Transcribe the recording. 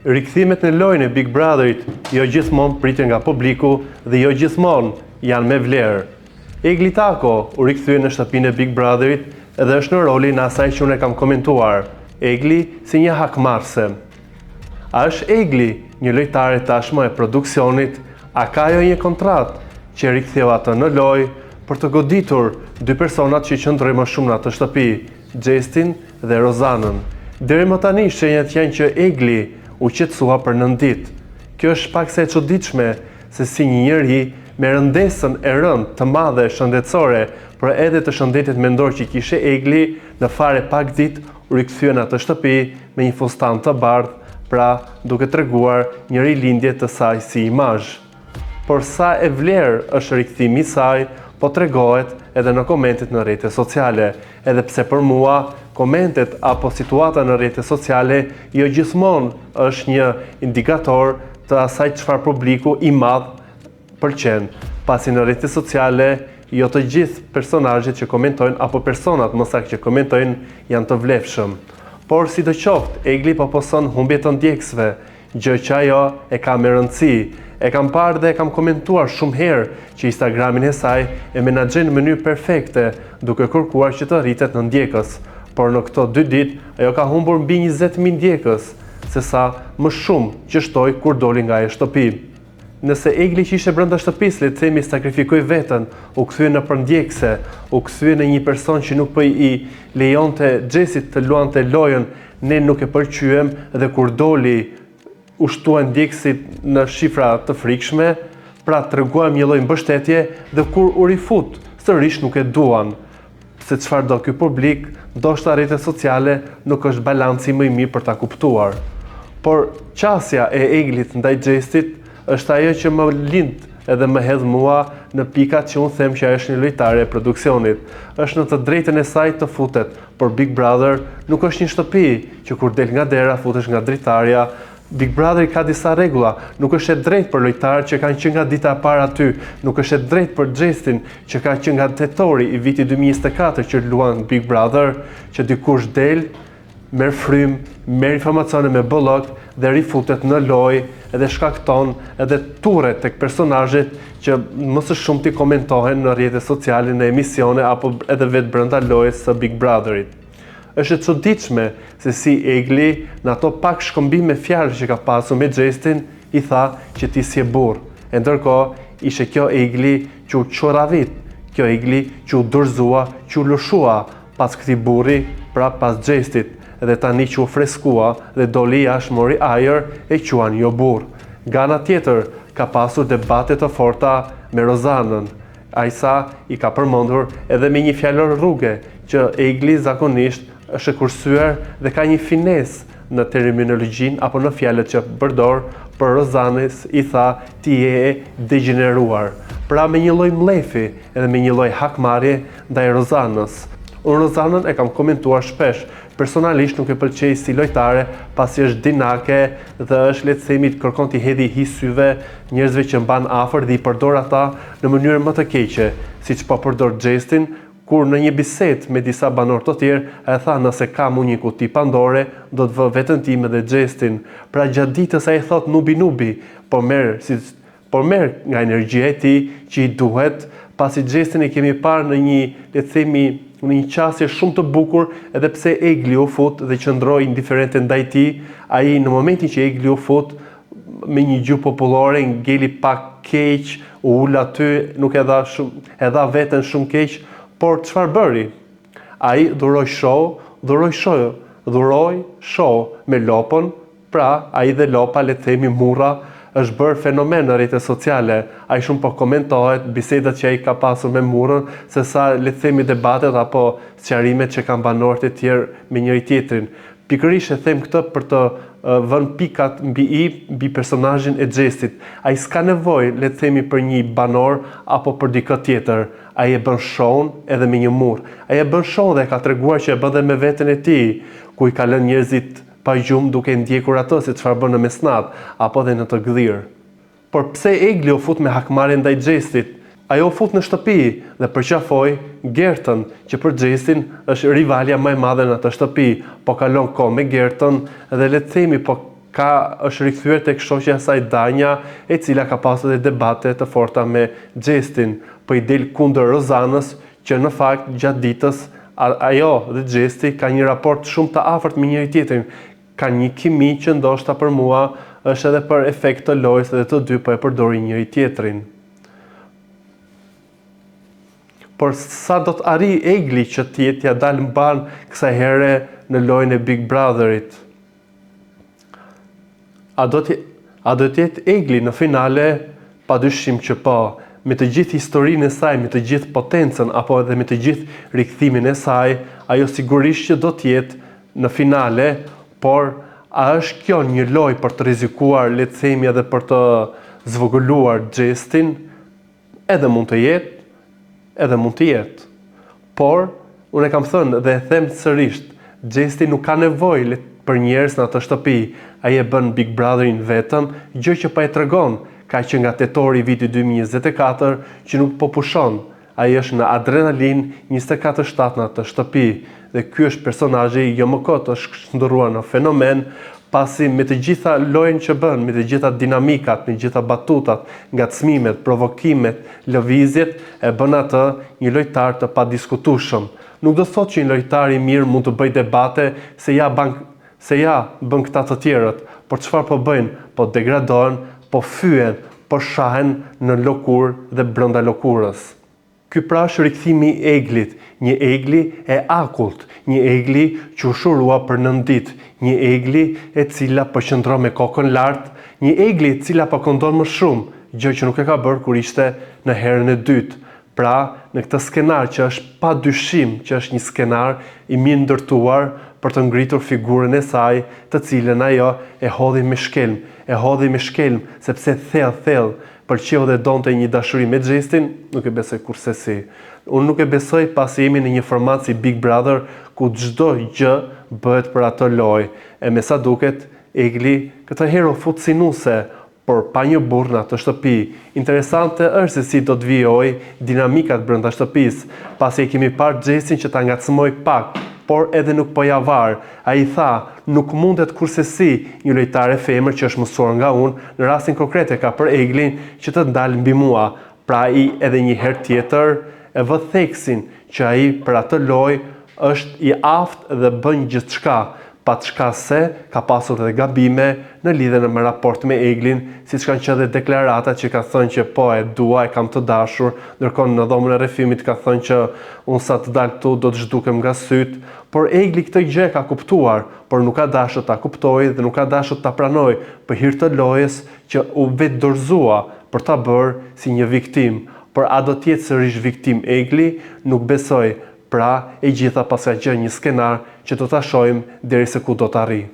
Rikthimet në lojën e Big Brotherit jo gjithmonë priten nga publiku dhe jo gjithmonë janë me vlerë. Egli Tako u rikthye në shtëpinë e Big Brotherit dhe është në rolin asaj që unë e kam komentuar, Egli si një hakmarrse. A është Egli një lojtare tashmë e produksionit, a ka jo një kontratë që riktheu atë në lojë për të goditur dy personat që qëndrojnë më shumë në atë shtëpi, Justin dhe Rozanën. Deri më tani shenjat janë që Egli u qetësua për 9 ditë. Kjo është paksa e çuditshme se si një njeri me rëndesën e rëndë të madhe shëndetësore, por edhe të shëndetit mendor që kishte Egli, në fare pak ditë u rikthye në atë shtëpi me një fustan të bardhë, pra duke treguar një rilindje të saj si imazh. Por sa e vlerë është rikthimi i saj, po tregohet edhe në komentet në rrjetet sociale, edhe pse për mua komentet apo situata në rrjetet sociale jo gjithmonë është një indikator të asaj çfarë publiku i madh pëlqen, pasi në rrjetet sociale jo të gjithë personazhet që komentojnë apo personat më saktë që komentojnë janë të vlefshëm. Por sidoqoftë, Egli po poson humbje të ndjekësve, gjë që ajo e ka me rëndësi. E kam parë dhe e kam komentuar shumë herë që Instagramin e saj e menaxhon në mënyrë perfekte, duke kërkuar që të rritet në ndjekës. Por në këto 2 ditë ajo ka humbur mbi 20.000 ndjekës, sesa më shumë që shtoi kur doli nga e shtëpi. Nëse Egli që ishte brenda shtëpisë, le të themi, sakrifikoi veten, u kthye në përndjekse, u kthye në një person që nuk po i lejonte Xhesit të luante lojën, ne nuk e pëlqyem dhe kur doli u shtuan ndjekësit në shifra të frikshme, pra treguam një lloj mbështetje dhe kur u rifut, sërish nuk e duan. Se çfarë do ky publik, ndoshta rrjetet sociale nuk është balanci më i mirë për ta kuptuar. Por qasja e Eglit ndaj Xhesit është ajo që më lind edhe më hedh mua në pikat që unë them që ajo është një lojtare e produksionit. Është në të drejtën e saj të futet, por Big Brother nuk është një shtëpi që kur del nga dera futesh nga dritarja. Big Brother ka disa rregulla, nuk është e drejtë për lojtarët që kanë qenë nga dita e parë aty, nuk është e drejtë për Xhesin që ka qenë nga tetori i vitit 2024 që luan Big Brother, që dikush del, merr frymë, merr informacione me bollok dhe rifutet në lojë edhe shkakton edhe turret tek personazhet që më së shumti komentohen në rrjetet sociale, në emisione apo edhe vetë brenda lojës së Big Brotherit. Është e çuditshme se si Egli në ato pak shkëmbime fjalë që ka pasur me Xhesin i tha që ti si e burr. E ndërkohë ishte kjo Egli që u çoravit, kjo Egli që u dorëzua, që u lëshua pas këtij burri, pra pas Xhesit, dhe tani që u freskua dhe doli jashtë mori ajër e quan jo burr. Nga ana tjetër ka pasur debate të forta me Rozanën. Ai sa i ka përmendur edhe me një fjalor rruge që Egli zakonisht është e kursyer dhe ka një finesë në terminologjinë apo në fjalët që përdor, për Rozanës i tha ti je degeneruar. Pra me një lloj mlefi edhe me një lloj hakmarrje ndaj Rozanës. Unë Rozanën e kam komentuar shpesh, personalisht nuk e pëlqej si lojtare, pasi është dinake dhe është, le të themi, kërkon t'i hedhë hi syve njerëzve që mban afër dhe i përdor ata në mënyrë më të keqe, siç po përdor Xhesin, kur në një bisedë me disa banorë të tjerë e tha nëse kam unë një kuti Pandore, do të vë veten time dhe Xhesin. Pra gjatë ditës ai thot nubi, por merr nga energjia e tij që i duhet, pasi Xhesin e kemi parë në një, le të themi, në një qasje shumë të bukur, edhe pse Egli u fut dhe qëndroi indiferente ndaj tij, ai në momentin që Egli u fut me një gjuhë popullore, ngeli pak keq, u ul aty, nuk e dha veten shumë keq. Por çfarë bëri? Ai dhuroi show me lopën, pra ai dhe lopa, le të themi, murra, është bërë fenomen në rrjetet sociale. Ai shumë po komentohet bisedat që ai ka pasur me murrën, se sa, le të themi, debatet apo sqarimet që kanë banorët e tjerë me njëri tjetrin. Pikërisht e them këtë për të vënë pikat mbi personazhin e Xhesit. Ai s'ka nevojë, le të themi, për një banor apo për dikë tjetër. Ai e bën show edhe me një murr. Ai e bën show dhe ka treguar që e bën dhe me veten e tij, ku i ka lënë njerëzit pa gjumë duke ndjekur atë si çfarë bën në mesnat apo dhe në të gdhir. Por pse Egli u fut me hakmarrje ndaj Xhesit? Ajo u fut në shtëpi dhe përqafoi Gertën, që për Xhesin është rivalja më e madhe në atë shtëpi, po kalon kohë me Gertën dhe, le të themi, po është rikthyer tek shoqja e saj Danja, e cila ka pasur debate të forta me Xhestin, po i del kundër Rozanës, që në fakt gjatë ditës ajo dhe Xhesti ka një raport shumë të afërt me njëri tjetrin, ka një kimi që ndoshta për mua është edhe për efekt të lojës dhe të dy po e përdorin njëri tjetrin. Por sa do të arri Egli që t'ja dalë mban kësaj here në lojën e Big Brotherit? A do t'jetë Egli në finale? Padyshim që po. Me të gjithë historinë e saj, me të gjithë potencën, apo edhe me të gjithë rikthimin e saj, ajo sigurisht që do t'jetë në finale, por a është kjo një lojë për të rrezikuar, le të themi, edhe për të zvogëluar Xhestin? Edhe mund të jetë. Por, unë e kam thënë dhe e them sërish, Xhesti nuk ka nevojë për njerëz në atë shtëpi. Ai e bën Big Brotherin vetëm, gjë që pa e tregon, ka që nga tetori viti 2024 që nuk po pushon. Ai është në adrenalin 24/7 në atë shtëpi. Dhe ky është personazhi jo më kot është shndërruar në fenomen, pasi me të gjitha lojën që bën, me të gjitha dinamikat, me të gjitha batutat, ngacmimet, provokimet, lëvizjet, e bën atë një lojtar të padiskutueshëm. Nuk do thotë që një lojtar i mirë mund të bëjë debate se ja bën këta të tjerët, por çfarë po bëjnë? Po degradohen, po fyen, po shahen në lëkurë dhe brenda lëkurës. Ky pra është rikthimi i Eglit, një Egli e akullt, një Egli që u shurua për 9 ditë, një Egli e cila po qëndron me kokën lart, një Egli e cila po këndon më shumë, gjë që nuk e ka bërë kur ishte në herën e dytë. Pra, në këtë skenar që është padyshim që është një skenar i mirë ndërtuar për të ngritur figurën e saj, të cilën ajo e hodhi me shkelm, sepse thellë pëlqeu dhe donte një dashuri me Xhestin, nuk e besoj kurse si. Unë nuk e besoj pasi jemi në një format si Big Brother ku çdo gjë bëhet për atë lojë. E me sa duket, Egli këtë herë fut sinuese, por pa një burr në atë shtëpi. Interesante është se si do të vijojë dinamikat brenda shtëpisë, pasi e kemi parë Xhestin që ta ngacmoi pak, por edhe nuk po ja var. Ai tha, nuk mundet kurse si një lojtare femër që është mësuar nga unë, në rastin konkret e ka për Eglin që të ndalë mbi mua. Pra ai edhe një herë tjetër e vë theksin që ai për atë lojë është i aftë dhe bën gjithçka, pa çka se ka pasur edhe gabime në lidhje me raport me Eglin, siç kanë qenë edhe deklaratat që ka thënë që po e dua, e kam të dashur, ndërkohë në dhomën e rrefimit ka thënë që unë sa të dal këtu do të zhdukem nga syt, por Egli këtë gjë ka kuptuar, por nuk ka dashur ta kuptojë dhe nuk ka dashur ta pranojë për hir të lojës që u vetë dorëzua për ta bërë si një viktim. Por a do të jetë sërish viktim Egli? Nuk besoj. Pra, e gjitha pas ka qenë një skenar që do ta shohim derisa ku do të arrijë.